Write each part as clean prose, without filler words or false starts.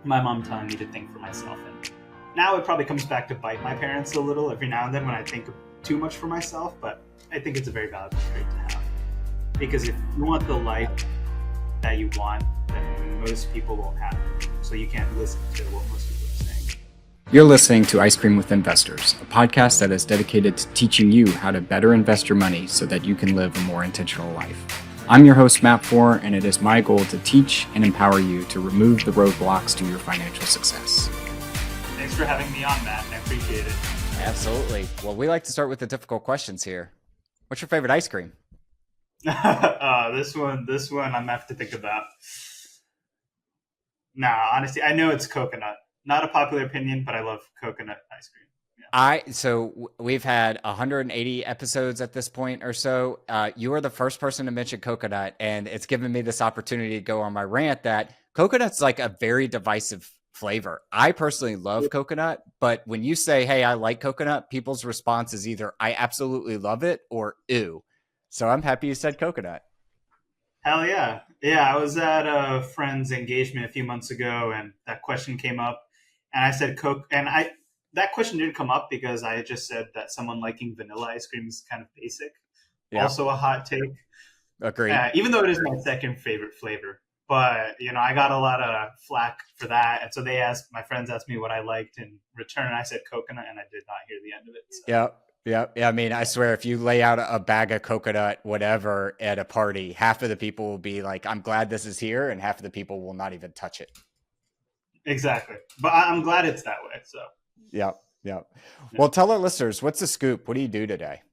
my mom telling me to think for myself. And now it probably comes back to bite my parents a little every now and then when I think too much for myself, but I think it's a very valuable trait to have. Because if you want the life that you want, then most people won't have it. So you can't listen to what most people are saying. You're listening to Ice Cream with Investors, a podcast that is dedicated to teaching you how to better invest your money so that you can live a more intentional life. I'm your host, Matt Four, and it is my goal to teach and empower you to remove the roadblocks to your financial success. Thanks for having me on, Matt. I appreciate it. Absolutely. Well, we like to start with the difficult questions here. What's your favorite ice cream? This one I'm gonna have to think about. Nah, honestly, I know it's coconut. Not a popular opinion, but I love coconut ice cream. So we've had 180 episodes at this point or so. You are the first person to mention coconut, and it's given me this opportunity to go on my rant that coconut's like a very divisive flavor. I personally love coconut, but when you say, hey, I like coconut, people's response is either I absolutely love it or ew. So I'm happy you said coconut. Hell yeah. Yeah, I was at a friend's engagement a few months ago, and that question came up, and I said Coke, and that question didn't come up because I just said that someone liking vanilla ice cream is kind of basic. Yep. Also a hot take. Agreed. Even though it is my second favorite flavor. But, I got a lot of flack for that. And so my friends asked me what I liked in return. And I said coconut, and I did not hear the end of it. So. Yep. Yeah. I mean, I swear, if you lay out a bag of coconut, whatever, at a party, half of the people will be like, I'm glad this is here. And half of the people will not even touch it. Exactly. But I'm glad it's that way. So. Yep. Well, tell our listeners, what's the scoop? What do you do today?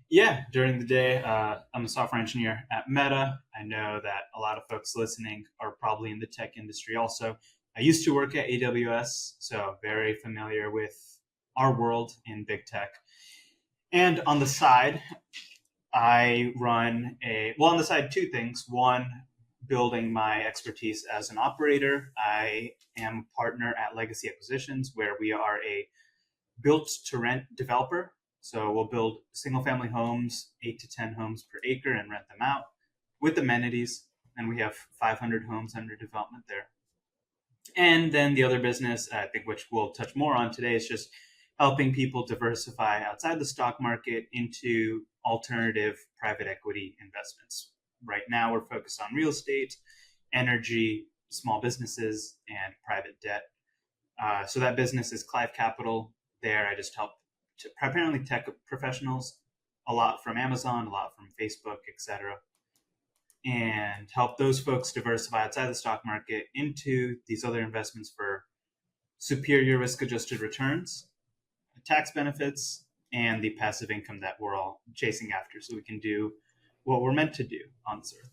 Yeah, during the day, I'm a software engineer at Meta. I know that a lot of folks listening are probably in the tech industry also. I used to work at AWS, so very familiar with our world in big tech. And on the side, I run two things. One, building my expertise as an operator. I am a partner at Legacy Acquisitions, where we are a built-to-rent developer. So we'll build single-family homes, 8 to 10 homes per acre, and rent them out with amenities. And we have 500 homes under development there. And then the other business, I think, which we'll touch more on today, is just helping people diversify outside the stock market into alternative private equity investments. Right now, we're focused on real estate, energy, small businesses, and private debt. So that business is Clive Capital. There, I just help primarily tech professionals, a lot from Amazon, a lot from Facebook, etc., and help those folks diversify outside the stock market into these other investments for superior risk-adjusted returns, tax benefits, and the passive income that we're all chasing after so we can do what we're meant to do on this earth.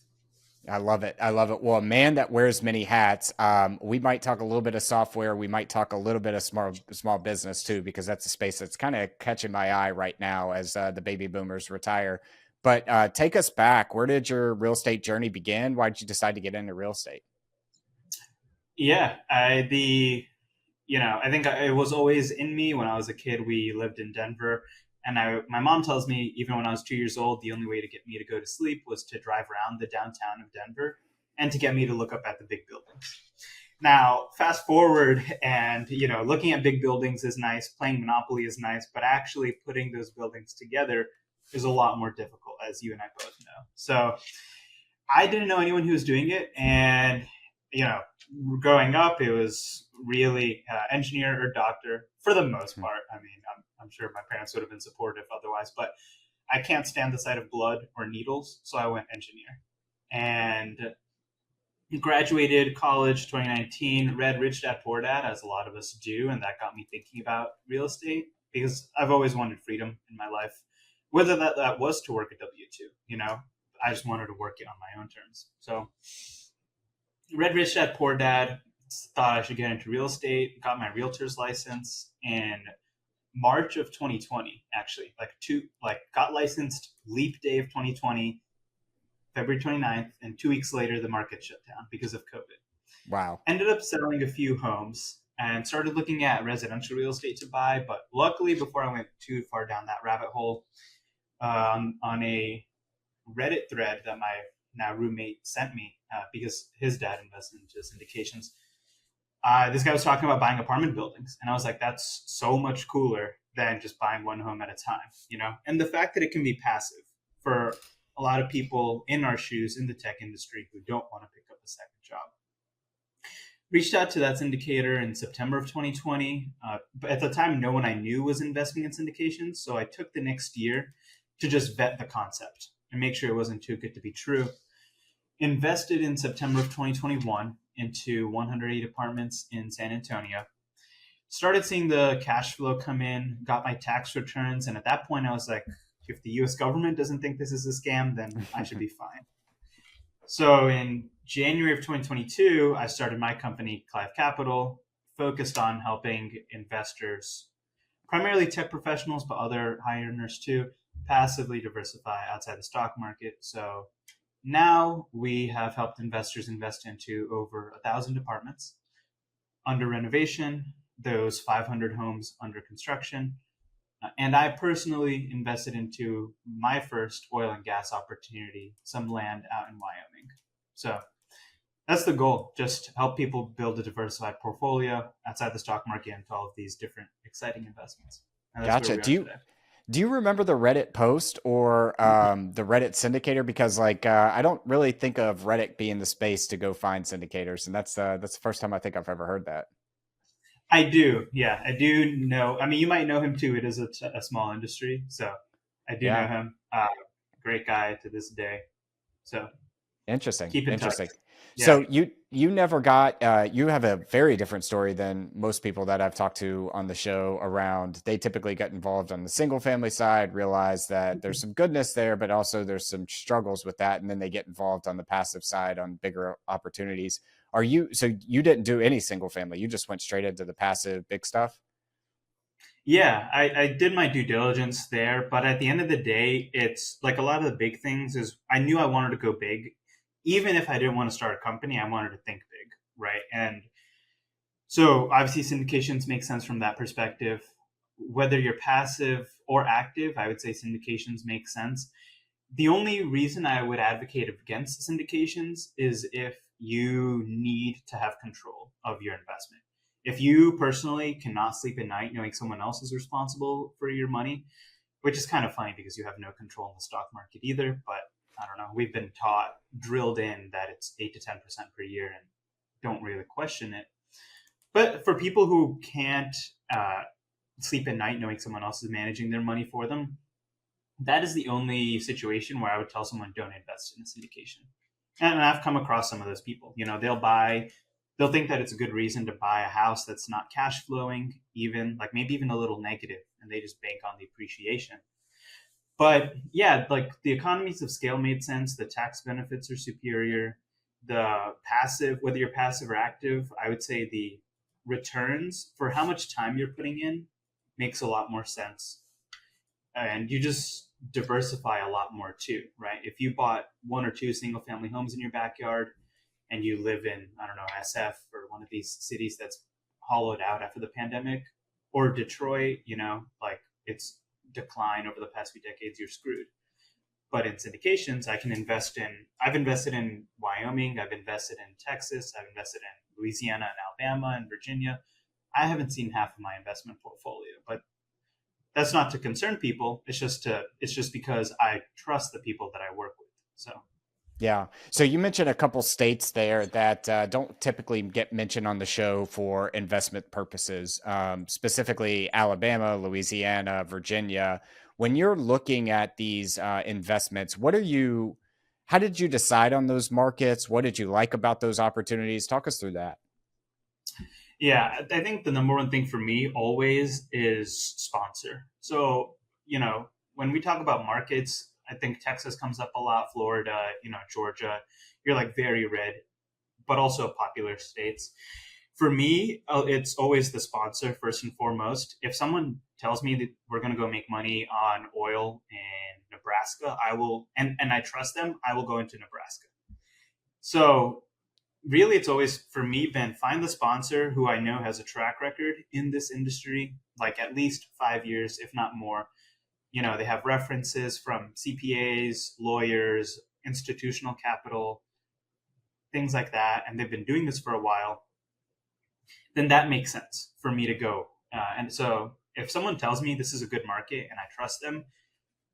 I love it. Well, a man that wears many hats. We might talk a little bit of software. We might talk a little bit of small business too, because that's a space that's kind of catching my eye right now as the baby boomers retire. But take us back. Where did your real estate journey begin? Why did you decide to get into real estate? Yeah, I think it was always in me. When I was a kid, we lived in Denver. And my mom tells me, even when I was 2 years old, the only way to get me to go to sleep was to drive around the downtown of Denver and to get me to look up at the big buildings. Now, fast forward, and looking at big buildings is nice, playing Monopoly is nice, but actually putting those buildings together is a lot more difficult, as you and I both know. So I didn't know anyone who was doing it, and growing up, it was really engineer or doctor for the most part. I mean, I'm sure my parents would have been supportive otherwise, but I can't stand the sight of blood or needles, so I went engineer. And graduated college 2019, read Rich Dad Poor Dad, as a lot of us do, and that got me thinking about real estate because I've always wanted freedom in my life, whether that was to work at W-2, I just wanted to work it on my own terms. So read Rich Dad Poor Dad, thought I should get into real estate, got my realtor's license in March of 2020, actually, got licensed leap day of 2020, February 29th, and 2 weeks later, the market shut down because of COVID. Wow. Ended up selling a few homes and started looking at residential real estate to buy. But luckily, before I went too far down that rabbit hole, on a Reddit thread that my now roommate sent me, because his dad invested into syndications, this guy was talking about buying apartment buildings, and I was like, that's so much cooler than just buying one home at a time, you know. And the fact that it can be passive for a lot of people in our shoes in the tech industry who don't want to pick up a second job. Reached out to that syndicator in September of 2020. But at the time, no one I knew was investing in syndications. So I took the next year to just vet the concept and make sure it wasn't too good to be true. Invested in September of 2021 into 108 apartments in San Antonio. Started seeing the cash flow come in, got my tax returns. And at that point, I was like, if the US government doesn't think this is a scam, then I should be fine. So in January of 2022, I started my company, Clive Capital, focused on helping investors, primarily tech professionals, but other high earners too, passively diversify outside the stock market. So now we have helped investors invest into over 1,000 apartments under renovation, those 500 homes under construction. And I personally invested into my first oil and gas opportunity, some land out in Wyoming. So that's the goal, just help people build a diversified portfolio outside the stock market into all of these different exciting investments. And that's Gotcha. where we are today. Do you remember the Reddit post or the Reddit syndicator? Because like I don't really think of Reddit being the space to go find syndicators, and that's the first time I think I've ever heard that. I do. Yeah, I do know. I mean, you might know him too. It is a small industry. So I do know Yeah, him. Great guy to this day. So interesting, keep in touch. interesting. Yeah. So you never got you have a very different story than most people that I've talked to on the show around. They typically get involved on the single family side, realize that there's some goodness there, but also there's some struggles with that, and then they get involved on the passive side on bigger opportunities. So you didn't do any single family, you just went straight into the passive big stuff? Yeah, I did my due diligence there, but at the end of the day, it's like a lot of the big things is I knew I wanted to go big. Even if I didn't want to start a company, I wanted to think big, right? And so obviously syndications make sense from that perspective. Whether you're passive or active, I would say syndications make sense. The only reason I would advocate against syndications is if you need to have control of your investment. If you personally cannot sleep at night knowing someone else is responsible for your money, which is kind of funny because you have no control in the stock market either, but I don't know, we've been taught, drilled in that it's 8 to 10% per year and don't really question it. But for people who can't sleep at night knowing someone else is managing their money for them, that is the only situation where I would tell someone don't invest in a syndication. And I've come across some of those people. You know, they'll think that it's a good reason to buy a house that's not cash flowing, even like maybe even a little negative, and they just bank on the appreciation. But yeah, like the economies of scale made sense. The tax benefits are superior. The passive, whether you're passive or active, I would say the returns for how much time you're putting in makes a lot more sense. And you just diversify a lot more too, right? If you bought one or two single family homes in your backyard and you live in, I don't know, SF or one of these cities that's hollowed out after the pandemic, or Detroit, you know, like it's decline over the past few decades, you're screwed. But in syndications, I've invested in Wyoming, I've invested in Texas, I've invested in Louisiana and Alabama and Virginia. I haven't seen half of my investment portfolio, but that's not to concern people. It's just because I trust the people that I work with. So Yeah. So you mentioned a couple states there that don't typically get mentioned on the show for investment purposes, specifically Alabama, Louisiana, Virginia. When you're looking at these investments, how did you decide on those markets? What did you like about those opportunities? Talk us through that. yeah, I think the number one thing for me always is sponsor. So, you know, when we talk about markets, I think Texas comes up a lot, Florida, you know, Georgia. You're like very red, but also popular states. For me, it's always the sponsor first and foremost. If someone tells me that we're going to go make money on oil in Nebraska, I will, and I trust them, I will go into Nebraska. So really, it's always for me been find the sponsor who I know has a track record in this industry, like at least 5 years, if not more. You know, they have references from CPAs, lawyers, institutional capital, things like that, and they've been doing this for a while. then that makes sense for me to go. And so if someone tells me this is a good market and I trust them,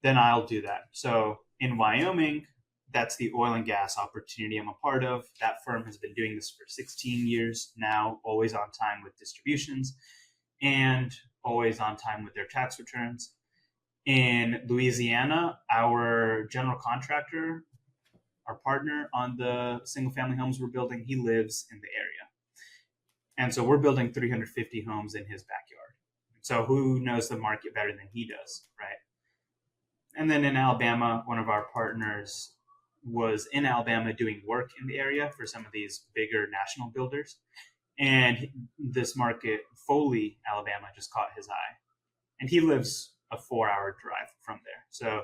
then I'll do that. So in Wyoming, that's the oil and gas opportunity I'm a part of. That firm has been doing this for 16 years now, always on time with distributions and always on time with their tax returns. In Louisiana, our general contractor, our partner on the single family homes we're building, he lives in the area. And so we're building 350 homes in his backyard. So who knows the market better than he does, right? And then in Alabama, one of our partners was in Alabama doing work in the area for some of these bigger national builders. And this market, Foley, Alabama, just caught his eye. And he lives a 4-hour drive from there. So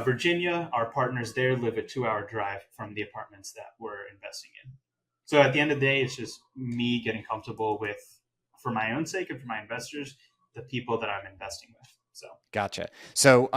Virginia, our partners there live a 2-hour drive from the apartments that we're investing in. So at the end of the day, it's just me getting comfortable with, for my own sake and for my investors, the people that I'm investing with. So Gotcha. So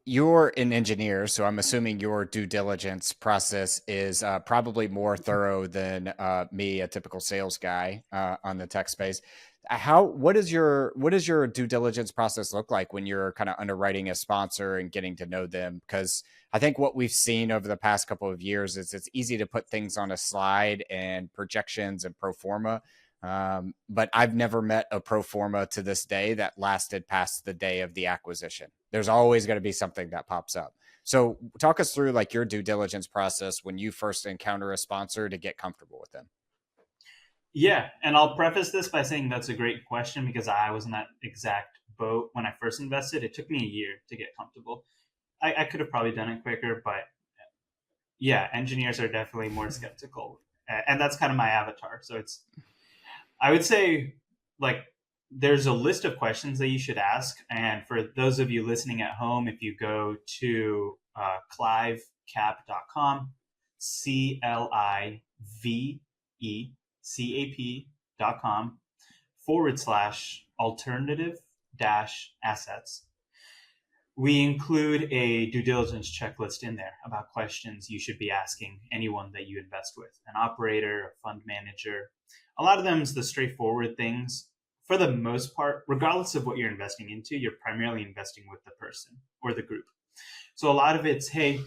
you're an engineer, so I'm assuming your due diligence process is probably more thorough than me, a typical sales guy on the tech space. What does your due diligence process look like when you're kind of underwriting a sponsor and getting to know them? Because I think what we've seen over the past couple of years is it's easy to put things on a slide and projections and pro forma. But I've never met a pro forma to this day that lasted past the day of the acquisition. There's always going to be something that pops up. So talk us through like your due diligence process when you first encounter a sponsor to get comfortable with them. yeah, and I'll preface this by saying that's a great question because I was in that exact boat when I first invested. It took me a year to get comfortable. I could have probably done it quicker, but yeah, engineers are definitely more skeptical. And that's kind of my avatar. So I would say, like, there's a list of questions that you should ask. And for those of you listening at home, if you go to clivecap.com, CLIVECAP.com /alternative assets, we include a due diligence checklist in there about questions you should be asking anyone that you invest with, an operator, a fund manager. A lot of them is the straightforward things. For the most part, regardless of what you're investing into, you're primarily investing with the person or the group. So a lot of it's, hey,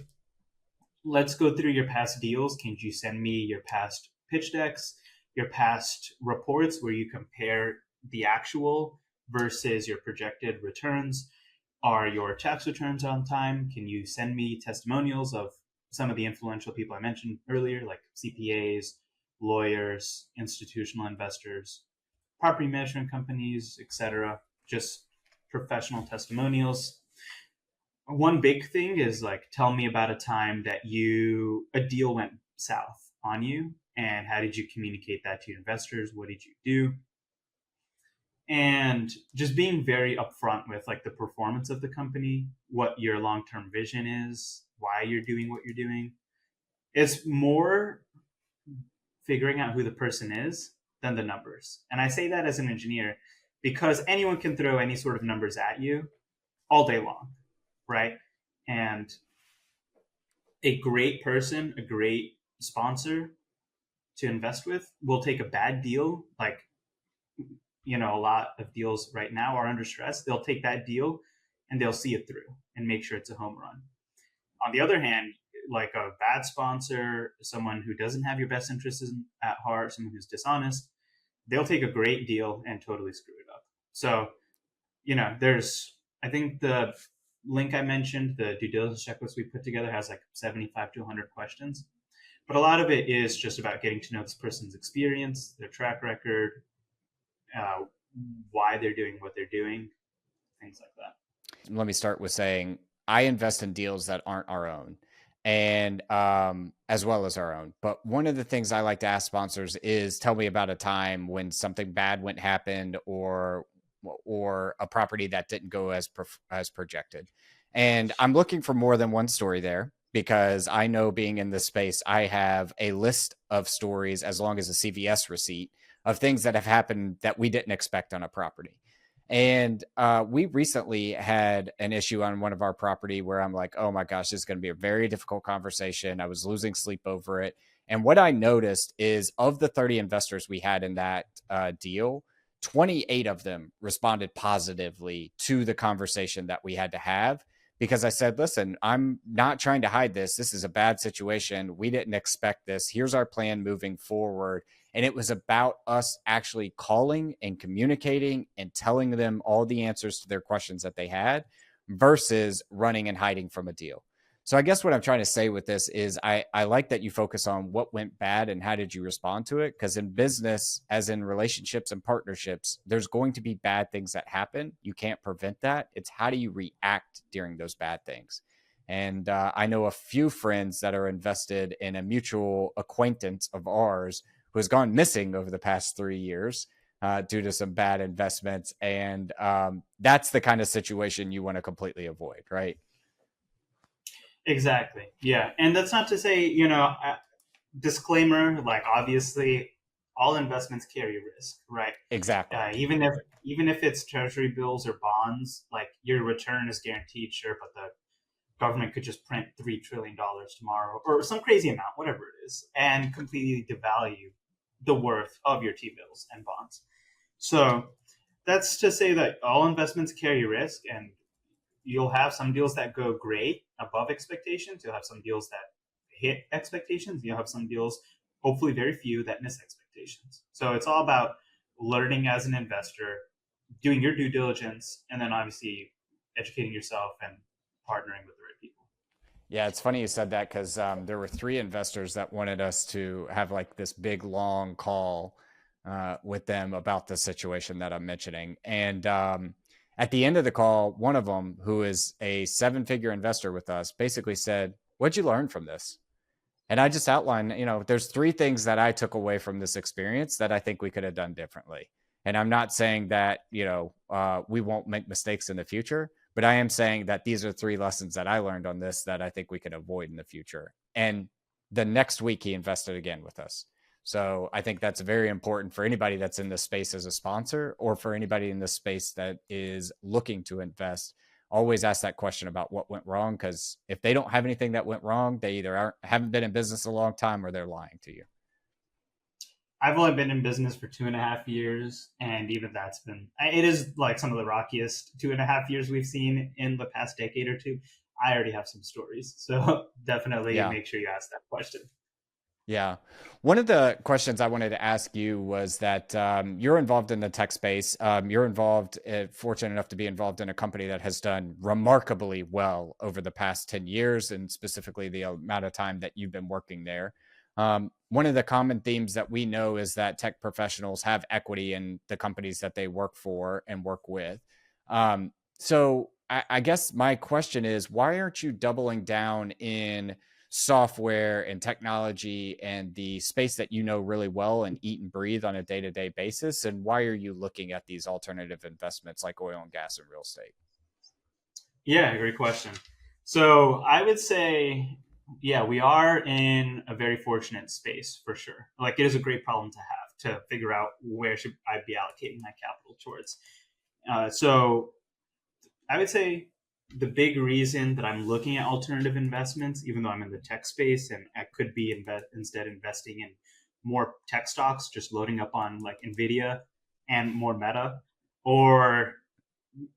let's go through your past deals. Can you send me your past pitch decks, your past reports where you compare the actual versus your projected returns? Are your tax returns on time? Can you send me testimonials of some of the influential people I mentioned earlier, like CPAs, lawyers, institutional investors, property management companies, etc.? Just professional testimonials. One big thing is like, tell me about a time that a deal went south on you, and how did you communicate that to your investors? What did you do? And just being very upfront with like the performance of the company, what your long-term vision is, why you're doing what you're doing. It's more figuring out who the person is than the numbers. And I say that as an engineer because anyone can throw any sort of numbers at you all day long, right? And a great person, a great sponsor to invest with will take a bad deal, like, a lot of deals right now are under stress. They'll take that deal and they'll see it through and make sure it's a home run. On the other hand, like a bad sponsor, someone who doesn't have your best interests at heart, someone who's dishonest, they'll take a great deal and totally screw it up. So, I think the link I mentioned, the due diligence checklist we put together, has like 75 to 100 questions. But a lot of it is just about getting to know this person's experience, their track record, why they're doing what they're doing, things like that. Let me start with saying I invest in deals that aren't our own, and as well as our own. But one of the things I like to ask sponsors is, tell me about a time when something bad happened, or a property that didn't go as projected. And I'm looking for more than one story there, because I know, being in this space, I have a list of stories as long as a CVS receipt of things that have happened that we didn't expect on a property. And we recently had an issue on one of our property where I'm like, oh my gosh, this is going to be a very difficult conversation. I was losing sleep over it. And what I noticed is of the 30 investors we had in that deal, 28 of them responded positively to the conversation that we had to have, because I said, listen, I'm not trying to hide this. This is a bad situation. We didn't expect this. Here's our plan moving forward. And it was about us actually calling and communicating and telling them all the answers to their questions that they had versus running and hiding from a deal. So I guess what I'm trying to say with this is I like that you focus on what went bad and how did you respond to it? Because in business, as in relationships and partnerships, there's going to be bad things that happen. You can't prevent that. It's how do you react during those bad things? And I know a few friends that are invested in a mutual acquaintance of ours who has gone missing over the past 3 years due to some bad investments. And that's the kind of situation you want to completely avoid, right? Exactly. Yeah. And that's not to say, disclaimer, like obviously all investments carry risk, right? Exactly. Even if it's treasury bills or bonds, like your return is guaranteed, sure, but the government could just print $3 trillion tomorrow or some crazy amount, whatever it is, and completely devalue the worth of your T bills and bonds. So that's to say that all investments carry risk, and you'll have some deals that go great above expectations. You'll have some deals that hit expectations. You'll have some deals, hopefully very few, that miss expectations. So it's all about learning as an investor, doing your due diligence, and then obviously educating yourself and partnering with the right people. Yeah, it's funny you said that because there were 3 investors that wanted us to have like this big long call with them about the situation that I'm mentioning. And at the end of the call, one of them, who is a 7-figure investor with us, basically said, "What'd you learn from this?" And I just outlined, there's 3 things that I took away from this experience that I think we could have done differently. And I'm not saying that, we won't make mistakes in the future, but I am saying that these are 3 lessons that I learned on this that I think we can avoid in the future. And the next week he invested again with us. So I think that's very important for anybody that's in this space as a sponsor, or for anybody in this space that is looking to invest. Always ask that question about what went wrong, because if they don't have anything that went wrong, they either haven't been in business a long time or they're lying to you. I've only been in business for 2.5 years, and even it is like some of the rockiest 2.5 years we've seen in the past decade or two. I already have some stories, so definitely Yeah. make sure you ask that question. Yeah. One of the questions I wanted to ask you was that you're involved in the tech space. You're fortunate enough to be involved in a company that has done remarkably well over the past 10 years, and specifically the amount of time that you've been working there. One of the common themes that we know is that tech professionals have equity in the companies that they work for and work with. So I guess my question is, why aren't you doubling down in software and technology and the space that you know really well and eat and breathe on a day-to-day basis? And why are you looking at these alternative investments like oil and gas and real estate? Yeah, great question. So I would say, yeah, we are in a very fortunate space for sure. Like it is a great problem to have to figure out where should I be allocating my capital towards. So I would say the big reason that I'm looking at alternative investments, even though I'm in the tech space and I could be instead investing in more tech stocks, just loading up on like Nvidia and more Meta, or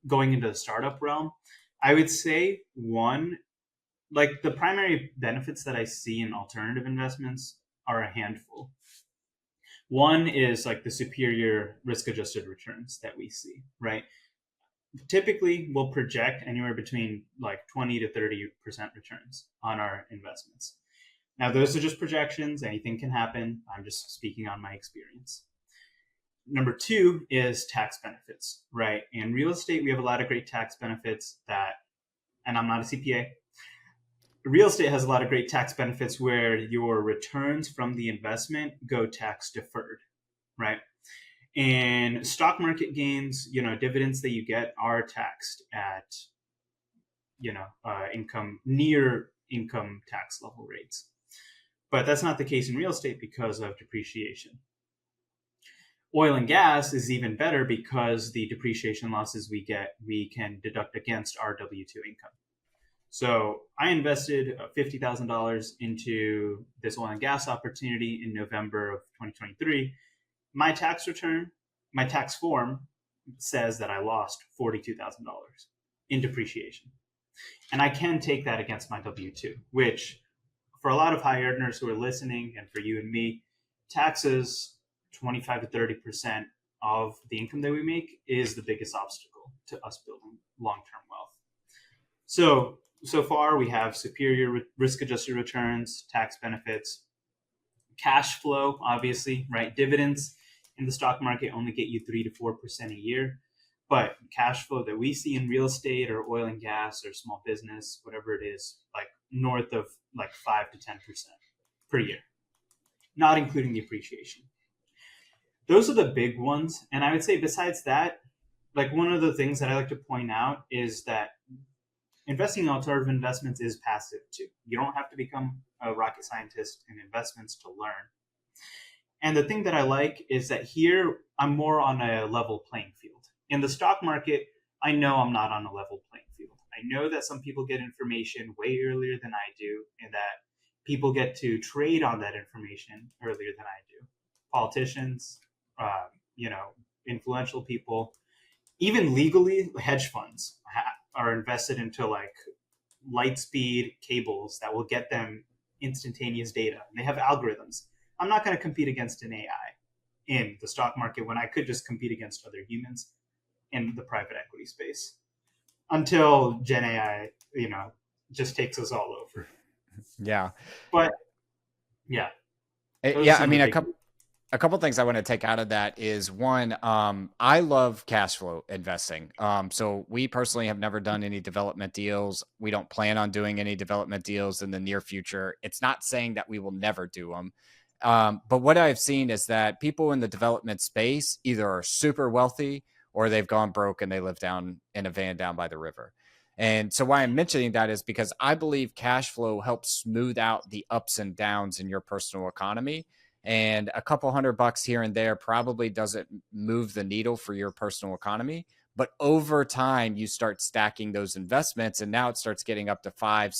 going into the startup realm, I would say one, like the primary benefits that I see in alternative investments are a handful. One is like the superior risk adjusted returns that we see, right? Typically we'll project anywhere between like 20 to 30% returns on our investments. Now, those are just projections. Anything can happen. I'm just speaking on my experience. Number 2 is tax benefits, right? In real estate, we have a lot of great tax benefits and I'm not a CPA. Real estate has a lot of great tax benefits where your returns from the investment go tax deferred, right? And stock market gains, dividends that you get are taxed at, near income tax level rates. But that's not the case in real estate because of depreciation. Oil and gas is even better because the depreciation losses we get, we can deduct against our W-2 income. So I invested $50,000 into this oil and gas opportunity in November of 2023. My tax return, my tax form says that I lost $42,000 in depreciation. And I can take that against my W 2, which for a lot of high earners who are listening, and for you and me, taxes 25 to 30% of the income that we make is the biggest obstacle to us building long-term wealth. So far we have superior risk-adjusted returns, tax benefits, cash flow, obviously, right? Dividends in the stock market only get you 3 to 4% a year, but cash flow that we see in real estate or oil and gas or small business, whatever it is, like north of like 5 to 10% per year, not including the appreciation. Those are the big ones. And I would say besides that, like one of the things that I like to point out is that investing in alternative investments is passive too. You don't have to become a rocket scientist in investments to learn. And the thing that I like is that here I'm more on a level playing field. In the stock market, I know I'm not on a level playing field. I know that some people get information way earlier than I do, and that people get to trade on that information earlier than I do. Politicians, influential people, even legally, hedge funds are invested into like light speed cables that will get them instantaneous data. And they have algorithms. I'm not going to compete against an AI in the stock market when I could just compete against other humans in the private equity space until Gen AI, just takes us all over. Yeah. But yeah. Yeah. I mean, a couple things I want to take out of that is one, I love cash flow investing. So we personally have never done any development deals. We don't plan on doing any development deals in the near future. It's not saying that we will never do them. But what I've seen is that people in the development space either are super wealthy or they've gone broke and they live down in a van down by the river. And so why I'm mentioning that is because I believe cash flow helps smooth out the ups and downs in your personal economy. And a couple $100 here and there probably doesn't move the needle for your personal economy. But over time, you start stacking those investments, and now it starts getting up to $5,000,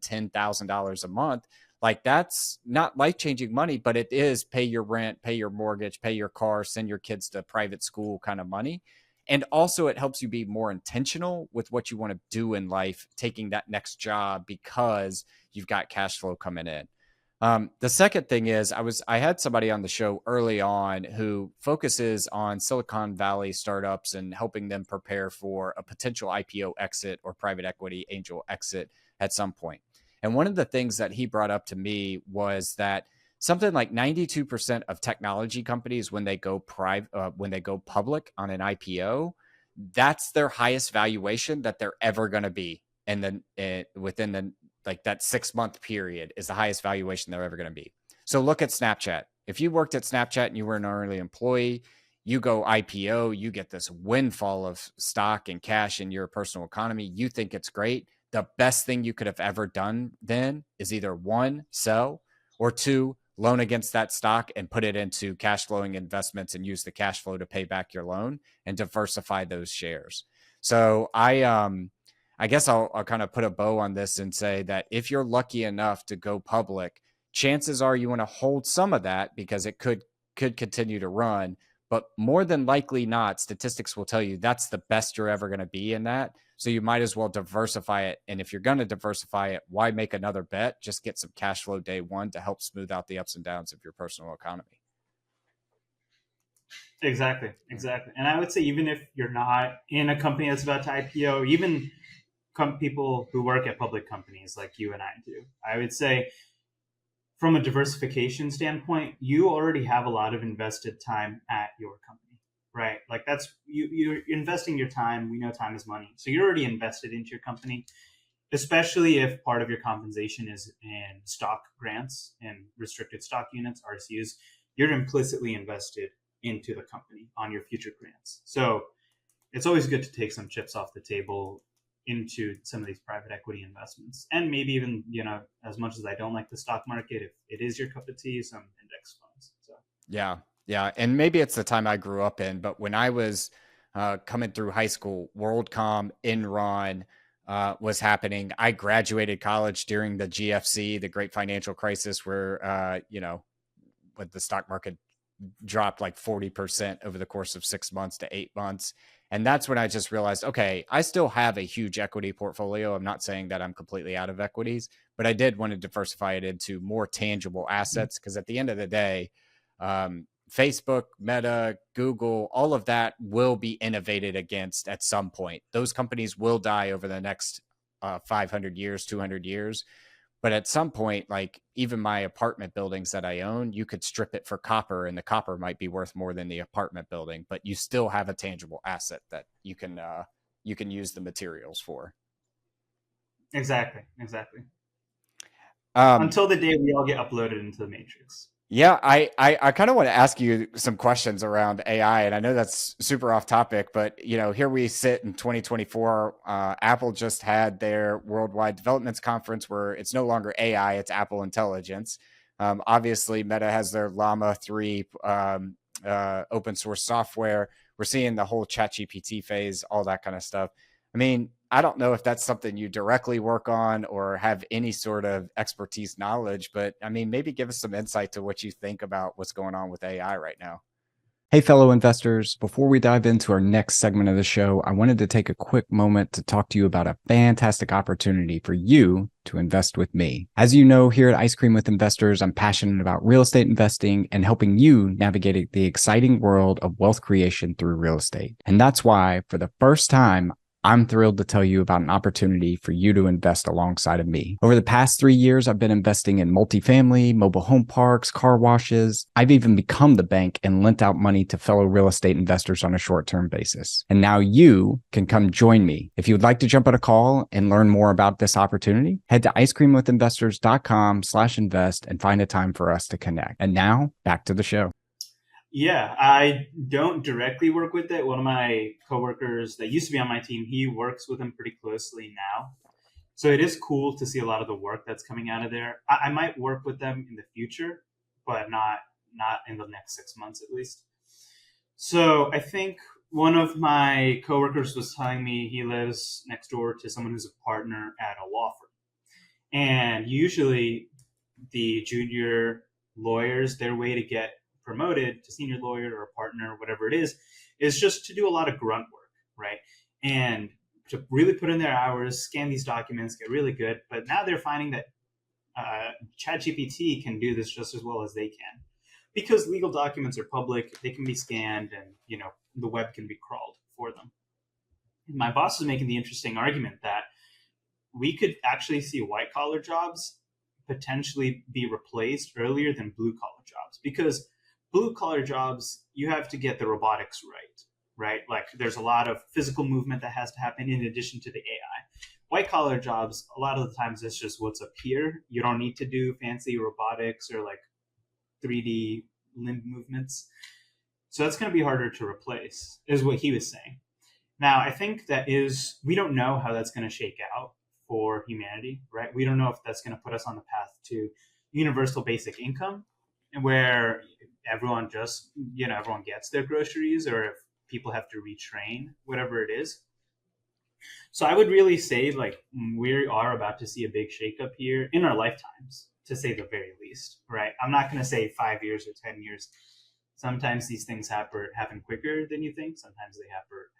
$7,000, $10,000 a month. Like that's not life-changing money, but it is pay your rent, pay your mortgage, pay your car, send your kids to private school kind of money. And also it helps you be more intentional with what you want to do in life, taking that next job because you've got cash flow coming in. The second thing is I had somebody on the show early on who focuses on Silicon Valley startups and helping them prepare for a potential IPO exit or private equity angel exit at some point. And one of the things that he brought up to me was that something like 92% of technology companies, when they go public on an IPO, that's their highest valuation that they're ever going to be. And then within the like that 6-month period is the highest valuation they're ever going to be. So look at Snapchat. If you worked at Snapchat and you were an early employee, you go IPO, you get this windfall of stock and cash in your personal economy. You think it's great. The best thing you could have ever done then is either 1, sell, or 2, loan against that stock and put it into cash flowing investments and use the cash flow to pay back your loan and diversify those shares. So I guess I'll kind of put a bow on this and say that if you're lucky enough to go public, chances are you want to hold some of that because it could continue to run. But more than likely not, statistics will tell you that's the best you're ever going to be in that. So you might as well diversify it. And if you're going to diversify it, why make another bet? Just get some cash flow day one to help smooth out the ups and downs of your personal economy. Exactly. And I would say even if you're not in a company that's about to IPO, even people who work at public companies like you and I do, I would say from a diversification standpoint, you already have a lot of invested time at your company, right? Like that's you're investing your time. We know time is money, so you're already invested into your company. Especially if part of your compensation is in stock grants and restricted stock units, RSUs, you're implicitly invested into the company on your future grants. So it's always good to take some chips off the table into some of these private equity investments. And maybe even, as much as I don't like the stock market, if it is your cup of tea, some index funds. So Yeah. And maybe it's the time I grew up in, but when I was coming through high school, WorldCom, Enron, was happening. I graduated college during the GFC, the Great Financial Crisis, where when the stock market dropped like 40% over the course of 6 months to 8 months. And that's when I just realized, okay, I still have a huge equity portfolio. I'm not saying that I'm completely out of equities, but I did want to diversify it into more tangible assets because at the end of the day, Facebook, Meta, Google, all of that will be innovated against at some point. Those companies will die over the next 500 years, 200 years. But at some point, like even my apartment buildings that I own, you could strip it for copper and the copper might be worth more than the apartment building, but you still have a tangible asset that you can use the materials for. Exactly. Exactly. Um, Until the day we all get uploaded into the matrix. Yeah, I kind of want to ask you some questions around AI, and I know that's super off topic, but here we sit in 2024. Apple just had their Worldwide Developments Conference, where it's no longer AI, it's Apple Intelligence. Obviously, Meta has their Llama 3 open source software. We're seeing the whole ChatGPT phase, all that kind of stuff. I mean, I don't know if that's something you directly work on or have any sort of expertise knowledge, but I mean, maybe give us some insight to what you think about what's going on with AI right now. Hey, fellow investors. Before we dive into our next segment of the show, I wanted to take a quick moment to talk to you about a fantastic opportunity for you to invest with me. As you know, here at Ice Cream with Investors, I'm passionate about real estate investing and helping you navigate the exciting world of wealth creation through real estate. And that's why, for the first time, I'm thrilled to tell you about an opportunity for you to invest alongside of me. Over the past 3 years, I've been investing in multifamily, mobile home parks, car washes. I've even become the bank and lent out money to fellow real estate investors on a short-term basis. And now you can come join me. If you would like to jump on a call and learn more about this opportunity, head to icecreamwithinvestors.com/invest and find a time for us to connect. And now back to the show. Yeah, I don't directly work with it. One of my coworkers that used to be on my team, he works with them pretty closely now. So it is cool to see a lot of the work that's coming out of there. I might work with them in the future, but not in the next 6 months at least. So I think one of my coworkers was telling me he lives next door to someone who's a partner at a law firm. And usually the junior lawyers, their way to get promoted to senior lawyer or a partner, whatever it is just to do a lot of grunt work, right? And to really put in their hours, scan these documents, get really good. But now they're finding that ChatGPT can do this just as well as they can, because legal documents are public, they can be scanned, and the web can be crawled for them. And my boss is making the interesting argument that we could actually see white collar jobs potentially be replaced earlier than blue collar jobs, because blue collar jobs, you have to get the robotics right? Like there's a lot of physical movement that has to happen in addition to the AI. White collar jobs, a lot of the times it's just what's up here. You don't need to do fancy robotics or like 3D limb movements. So that's going to be harder to replace, is what he was saying. Now, I think we don't know how that's going to shake out for humanity, right? We don't know if that's going to put us on the path to universal basic income, where everyone everyone gets their groceries, or if people have to retrain, whatever it is. So I would really say like we are about to see a big shakeup here in our lifetimes, to say the very least, right? I'm not going to say 5 years or 10 years. Sometimes these things happen quicker than you think. Sometimes they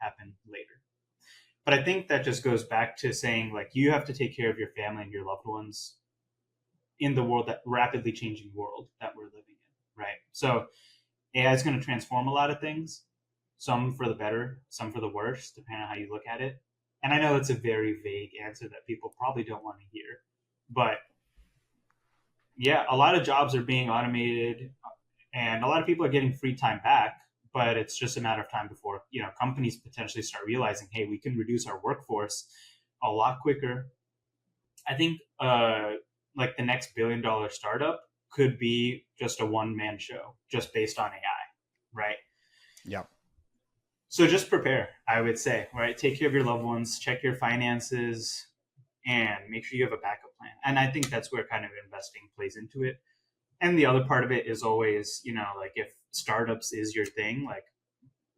happen later. But I think that just goes back to saying like you have to take care of your family and your loved ones in the world, that rapidly changing world that we're living in, right? So AI is going to transform a lot of things, some for the better, some for the worse, depending on how you look at it. And I know that's a very vague answer that people probably don't want to hear, but yeah, a lot of jobs are being automated, and a lot of people are getting free time back. But it's just a matter of time before companies potentially start realizing, hey, we can reduce our workforce a lot quicker. I think like the next $1 billion startup could be just a one-man show, just based on AI, right? Yeah. So just prepare, I would say, right? Take care of your loved ones, check your finances, and make sure you have a backup plan. And I think that's where kind of investing plays into it. And the other part of it is always, like if startups is your thing, like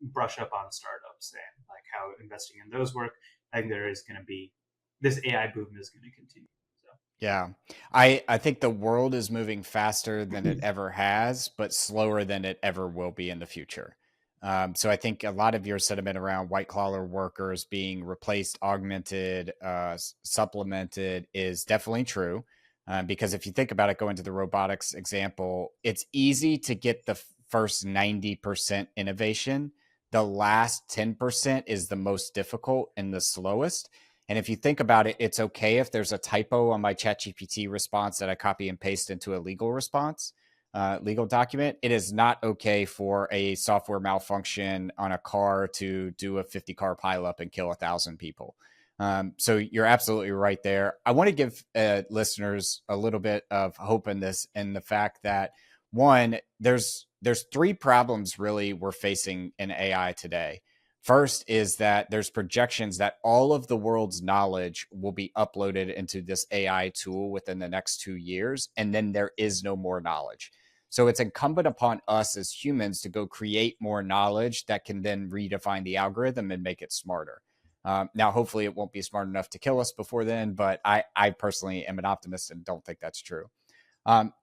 brush up on startups and like how investing in those work. I think there is going to be this AI boom is going to continue. So. Yeah. I think the world is moving faster than it ever has, but slower than it ever will be in the future. So I think a lot of your sentiment around white collar workers being replaced, augmented, supplemented is definitely true. Because if you think about it, going to the robotics example, it's easy to get the first 90% innovation. The last 10% is the most difficult and the slowest. And if you think about it, it's okay if there's a typo on my ChatGPT response that I copy and paste into a legal response, legal document. It is not okay for a software malfunction on a car to do a 50 car pileup and kill 1,000 people. So you're absolutely right there. I want to give listeners a little bit of hope in this, and the fact that one, there's three problems really we're facing in AI today. First is that there's projections that all of the world's knowledge will be uploaded into this AI tool within the next 2 years, and then there is no more knowledge. So it's incumbent upon us as humans to go create more knowledge that can then redefine the algorithm and make it smarter. Now, hopefully it won't be smart enough to kill us before then, but I personally am an optimist and don't think that's true.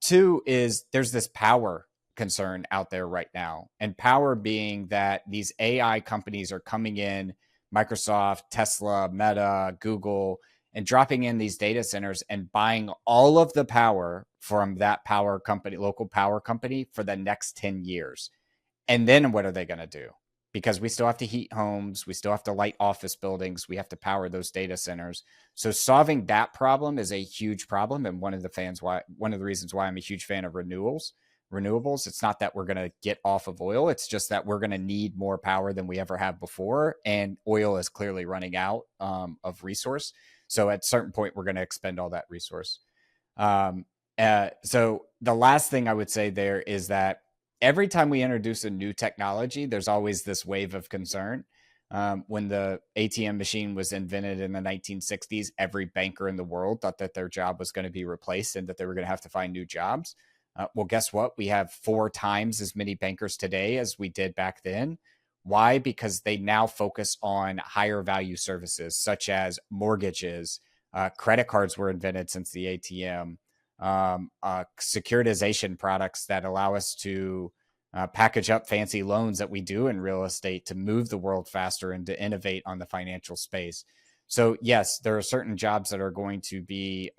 Two is there's this power concern out there right now, and power being that these AI companies are coming in, Microsoft, Tesla, Meta, Google, and dropping in these data centers and buying all of the power from that power company, local power company, for the next 10 years. And then what are they going to do? Because we still have to heat homes, we still have to light office buildings, we have to power those data centers. So solving that problem is a huge problem, and one of the reasons why I'm a huge fan of renewables. It's not that we're going to get off of oil, it's just that we're going to need more power than we ever have before, and oil is clearly running out of resource. So at a certain point, we're going to expend all that resource. So the last thing I would say there is that every time we introduce a new technology, there's always this wave of concern. When the ATM machine was invented in the 1960s, every banker in the world thought that their job was going to be replaced and that they were going to have to find new jobs. Well, guess what? We have 4 times as many bankers today as we did back then. Why? Because they now focus on higher value services such as mortgages. Credit cards were invented since the ATM. Securitization products that allow us to package up fancy loans that we do in real estate to move the world faster and to innovate on the financial space. So yes, there are certain jobs that are going to be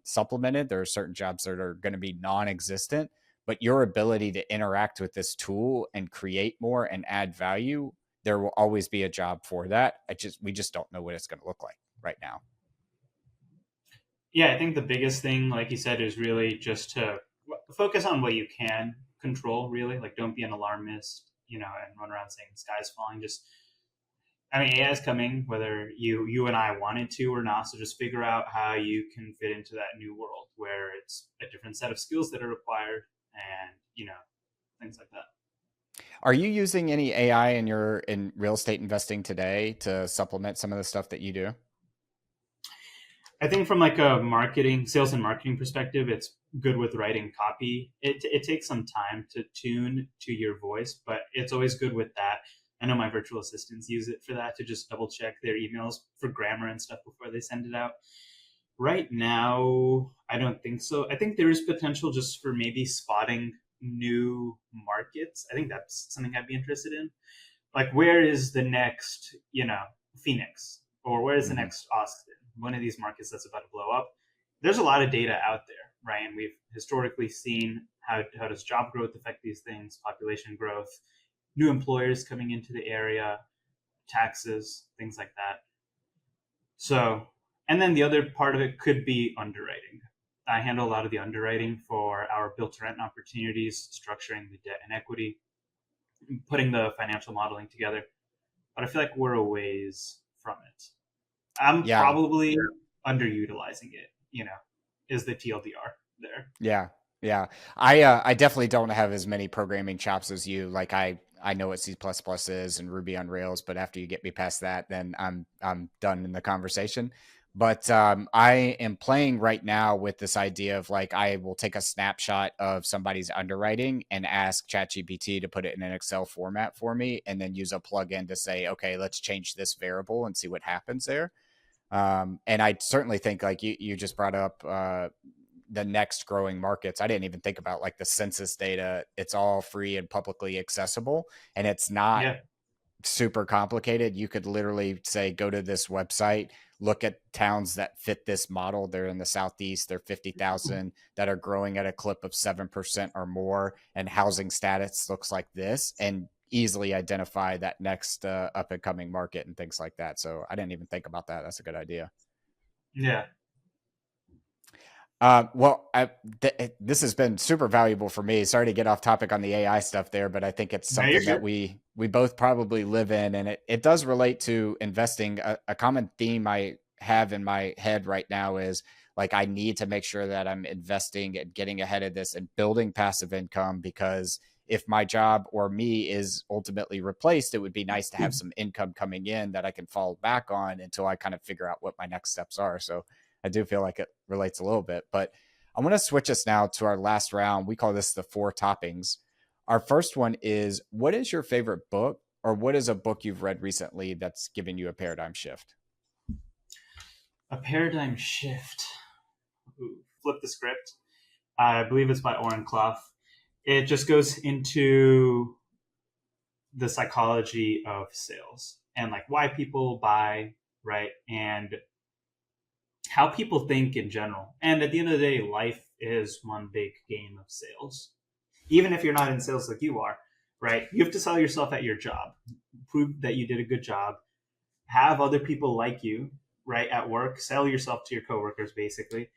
supplemented. There are certain jobs that are going to be non-existent, but your ability to interact with this tool and create more and add value, there will always be a job for that. We just don't know what it's going to look like right now. Yeah, I think the biggest thing, like you said, is really just to focus on what you can control, really. Like, don't be an alarmist, and run around saying the sky's falling. AI is coming, whether you and I wanted to or not. So just figure out how you can fit into that new world where it's a different set of skills that are required, and things like that. Are you using any AI in real estate investing today to supplement some of the stuff that you do? I think from like a sales and marketing perspective, it's good with writing copy. It takes some time to tune to your voice, but it's always good with that. I know my virtual assistants use it for that, to just double check their emails for grammar and stuff before they send it out. Right now, I don't think so. I think there is potential just for maybe spotting new markets. I think that's something I'd be interested in. Like, where is the next, Phoenix, or where is the next Austin? One of these markets that's about to blow up. There's a lot of data out there, right? And we've historically seen how does job growth affect these things, population growth, new employers coming into the area, taxes, things like that. So, and then the other part of it could be underwriting. I handle a lot of the underwriting for our built to rent opportunities, structuring the debt and equity, putting the financial modeling together. But I feel like we're a ways from it. I'm probably underutilizing it, is the TLDR there. Yeah. I definitely don't have as many programming chops as you. Like I know what C++ is and Ruby on Rails, but after you get me past that, then I'm done in the conversation. But I am playing right now with this idea of, like, I will take a snapshot of somebody's underwriting and ask ChatGPT to put it in an Excel format for me, and then use a plugin to say, okay, let's change this variable and see what happens there. And I certainly think like you just brought up the next growing markets. I didn't even think about like the census data. It's all free and publicly accessible, and it's not Yeah. super complicated. You could literally say, go to this website, look at towns that fit this model. They're in the Southeast, they're 50,000 that are growing at a clip of 7% or more, and housing status looks like this, and easily identify that next up and coming market and things like that. So I didn't even think about that. That's a good idea. Yeah. Well, this has been super valuable for me. Sorry to get off topic on the AI stuff there, but I think it's No, you're something that good. we both probably live in, and it does relate to investing. A common theme I have in my head right now is like I need to make sure that I'm investing and getting ahead of this and building passive income, because if my job or me is ultimately replaced, it would be nice to have some income coming in that I can fall back on until I kind of figure out what my next steps are. So I do feel like it relates a little bit, but I want to switch us now to our last round. We call this the 4 toppings. Our first one is, what is your favorite book, or what is a book you've read recently that's given you a paradigm shift? A paradigm shift. Ooh, flip the script. I believe it's by Oren Clough. It just goes into the psychology of sales and like why people buy, right? And how people think in general. And at the end of the day, life is one big game of sales. Even if you're not in sales like you are, right? You have to sell yourself at your job, prove that you did a good job, have other people like you, right? At work, sell yourself to your coworkers, basically.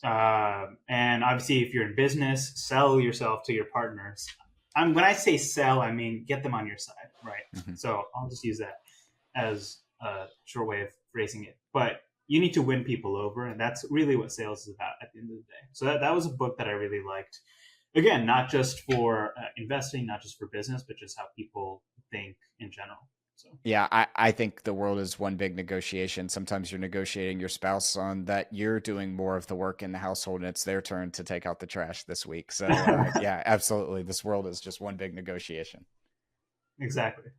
And obviously, if you're in business, sell yourself to your partners. When I say sell, I mean get them on your side, right? Mm-hmm. So I'll just use that as a short way of phrasing it. But you need to win people over, and that's really what sales is about at the end of the day. So that was a book that I really liked. Again, not just for investing, not just for business, but just how people think in general. So Yeah, I think the world is one big negotiation. Sometimes you're negotiating your spouse on that you're doing more of the work in the household and it's their turn to take out the trash this week. So, yeah, absolutely. This world is just one big negotiation. exactly.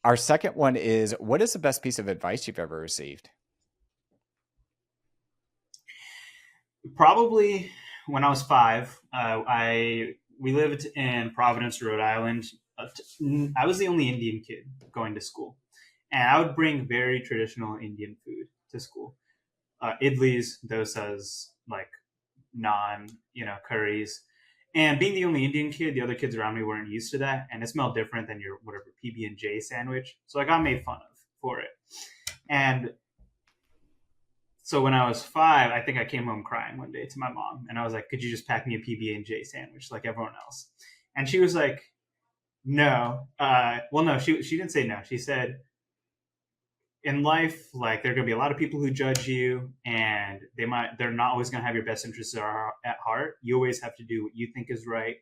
Our second one is, what is the best piece of advice you've ever received? Probably when I was 5, I we lived in Providence, Rhode Island. I was the only Indian kid going to school, and I would bring very traditional Indian food to school. Idlis, dosas, like naan, curries. And being the only Indian kid, the other kids around me weren't used to that, and it smelled different than your whatever PB&J sandwich. So I got made fun of for it. And so when I was 5, I think I came home crying one day to my mom, and I was like, "Could you just pack me a PB&J sandwich like everyone else?" And she was like, "No." Well, no, she didn't say no. She said, "In life, like there are gonna be a lot of people who judge you, and they're not always gonna have your best interests at heart. You always have to do what you think is right.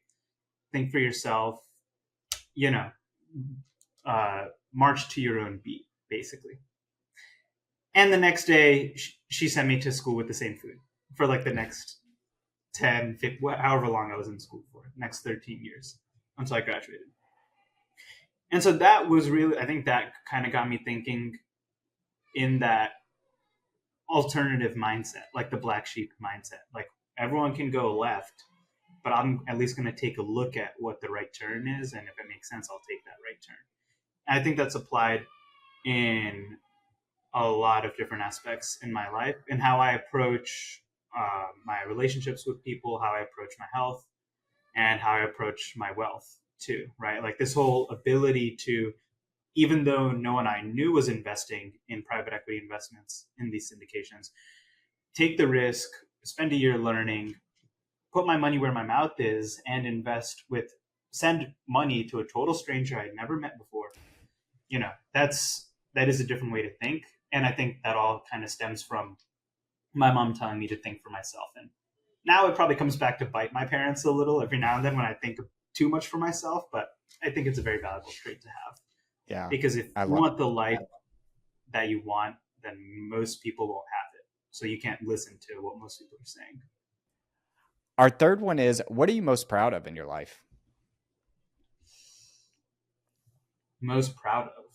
Think for yourself. You know, march to your own beat, basically." And the next day, she sent me to school with the same food for like the next 10, 15, however long I was in school for, next 13 years until I graduated. And so that was really, I think that kind of got me thinking in that alternative mindset, like the black sheep mindset. Like everyone can go left, but I'm at least going to take a look at what the right turn is. And if it makes sense, I'll take that right turn. And I think that's applied in a lot of different aspects in my life and how I approach my relationships with people, how I approach my health, and how I approach my wealth too, right? Like this whole ability to, even though no one I knew was investing in private equity investments in these syndications, take the risk, spend a year learning, put my money where my mouth is, and send money to a total stranger I'd never met before. That is a different way to think. And I think that all kind of stems from my mom telling me to think for myself. And now it probably comes back to bite my parents a little every now and then when I think too much for myself. But I think it's a very valuable trait to have. Yeah. Because if I you love want the life that you want, then most people won't have it. So you can't listen to what most people are saying. Our third one is, what are you most proud of in your life? Most proud of?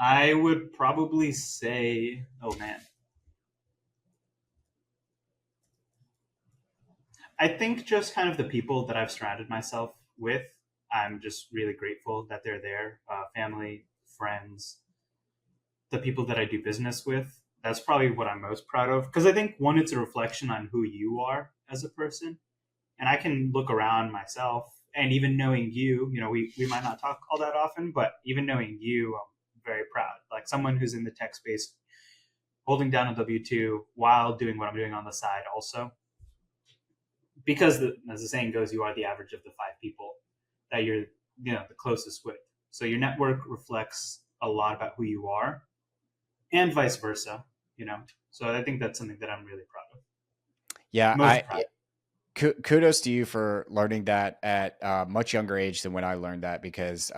I would probably say, oh man, I think just kind of the people that I've surrounded myself with, I'm just really grateful that they're there. Family, friends, the people that I do business with. That's probably what I'm most proud of because I think one, it's a reflection on who you are as a person, and I can look around myself and even knowing you, we might not talk all that often, but even knowing you, I'm very proud. Like someone who's in the tech space, holding down a W-2 while doing what I'm doing on the side also. Because as the saying goes, you are the average of the five people that you're, the closest with. So your network reflects a lot about who you are and vice versa, So I think that's something that I'm really proud of. Yeah, Most proud. kudos to you for learning that at a much younger age than when I learned that, because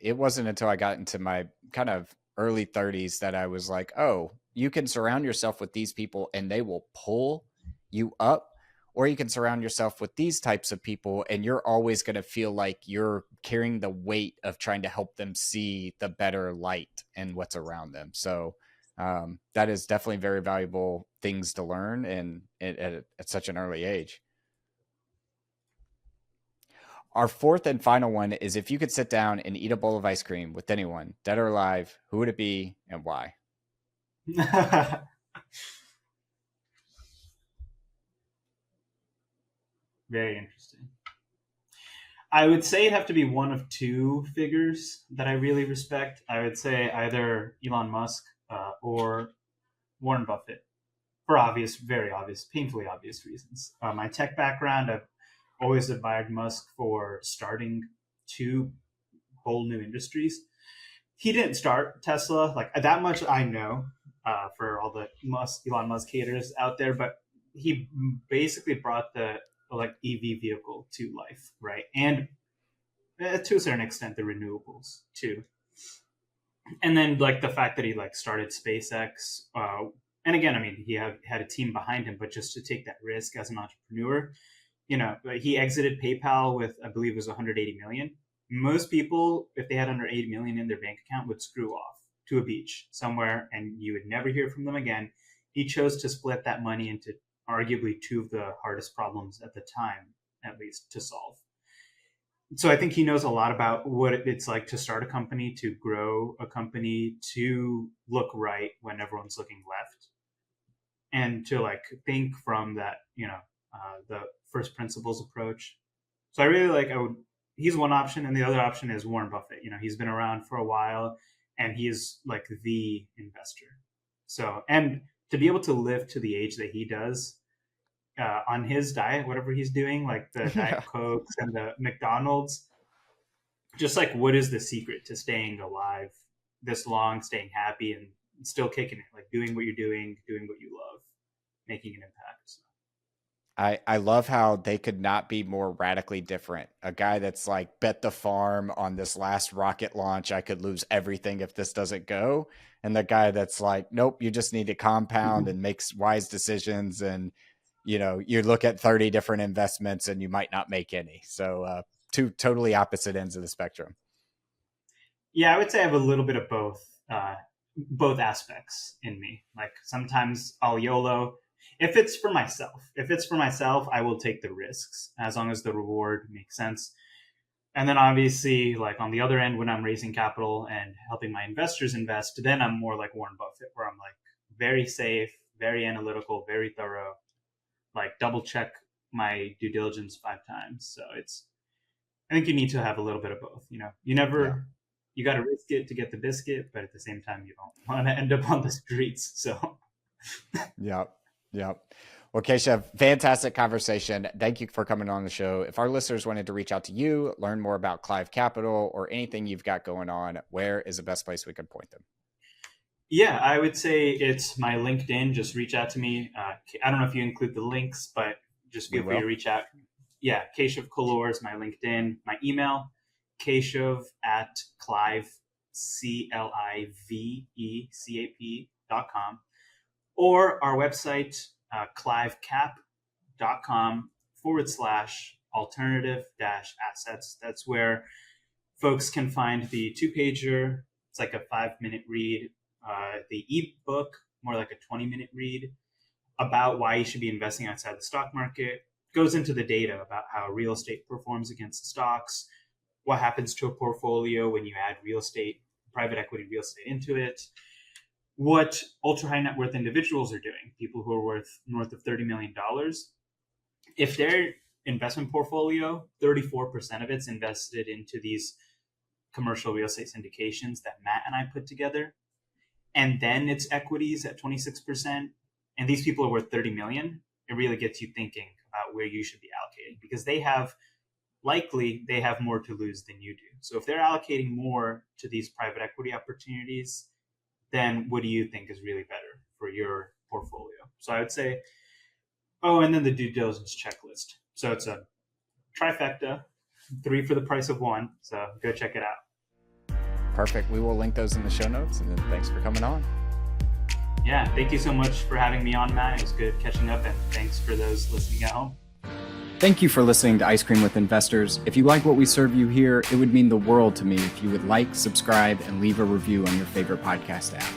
it wasn't until I got into my kind of early 30s that I was like, oh, you can surround yourself with these people and they will pull you up, or you can surround yourself with these types of people and you're always going to feel like you're carrying the weight of trying to help them see the better light and what's around them. So that is definitely very valuable things to learn and at such an early age. Our fourth and final one is, if you could sit down and eat a bowl of ice cream with anyone, dead or alive, who would it be and why? Very interesting. I would say it'd have to be one of two figures that I really respect. I would say either Elon Musk or Warren Buffett, for obvious, very obvious, painfully obvious reasons. My tech background, I've always admired Musk for starting two whole new industries. He didn't start Tesla, like that much I know, for all the Elon Musk haters out there, but he basically brought the like EV vehicle to life, right? And to a certain extent, the renewables too. And then like the fact that he like started SpaceX, and again, I mean, he had a team behind him, but just to take that risk as an entrepreneur, he exited PayPal with, I believe it was 180 million. Most people, if they had under 80 million in their bank account, would screw off to a beach somewhere and you would never hear from them again. He chose to split that money into arguably two of the hardest problems at the time, at least, to solve. So I think he knows a lot about what it's like to start a company, to grow a company, to look right when everyone's looking left, and to like think from that, the first principles approach. So I really like, he's one option, and the other option is Warren Buffett. He's been around for a while and he is like the investor. So, and to be able to live to the age that he does, on his diet, whatever he's doing, like the Diet Cokes and the McDonald's, just like what is the secret to staying alive this long, staying happy and still kicking it, like doing what you're doing what you love, making an impact. So. I love how they could not be more radically different. A guy that's like, bet the farm on this last rocket launch, I could lose everything if this doesn't go. And the guy that's like, nope, you just need to compound and make wise decisions. And, you look at 30 different investments and you might not make any. So two totally opposite ends of the spectrum. Yeah, I would say I have a little bit of both aspects in me. Like sometimes I'll YOLO. If it's for myself, I will take the risks as long as the reward makes sense. And then obviously, like on the other end, when I'm raising capital and helping my investors invest, then I'm more like Warren Buffett, where I'm like very safe, very analytical, very thorough, like double check my due diligence 5 times. So I think you need to have a little bit of both. You got to risk it to get the biscuit, but at the same time, you don't want to end up on the streets. So, Yep. Well, Keshav, fantastic conversation. Thank you for coming on the show. If our listeners wanted to reach out to you, learn more about Clive Capital or anything you've got going on, where is the best place we could point them? Yeah, I would say it's my LinkedIn. Just reach out to me. I don't know if you include the links, but just feel free to reach out. Yeah, Keshav Kolur is my LinkedIn. My email, Keshav at Clive, CLIVECAP.com. Or our website, clivecap.com/alternative-assets. That's where folks can find the 2-pager. It's like a 5-minute read. The ebook, more like a 20-minute read about why you should be investing outside the stock market. goes into the data about how real estate performs against stocks, what happens to a portfolio when you add real estate, private equity real estate into it, what ultra high net worth individuals are doing, people who are worth north of $30 million. If their investment portfolio, 34% of it's invested into these commercial real estate syndications that Matt and I put together, and then it's equities at 26%, and these people are worth 30 million, it really gets you thinking about where you should be allocating, because they have more to lose than you do. So if they're allocating more to these private equity opportunities, then what do you think is really better for your portfolio? So I would say, and then the due diligence checklist. So it's a trifecta, 3 for the price of 1. So go check it out. Perfect. We will link those in the show notes. And then thanks for coming on. Yeah, thank you so much for having me on, Matt. It was good catching up, and thanks for those listening at home. Thank you for listening to Ice Cream with Investors. If you like what we serve you here, it would mean the world to me if you would like, subscribe, and leave a review on your favorite podcast app.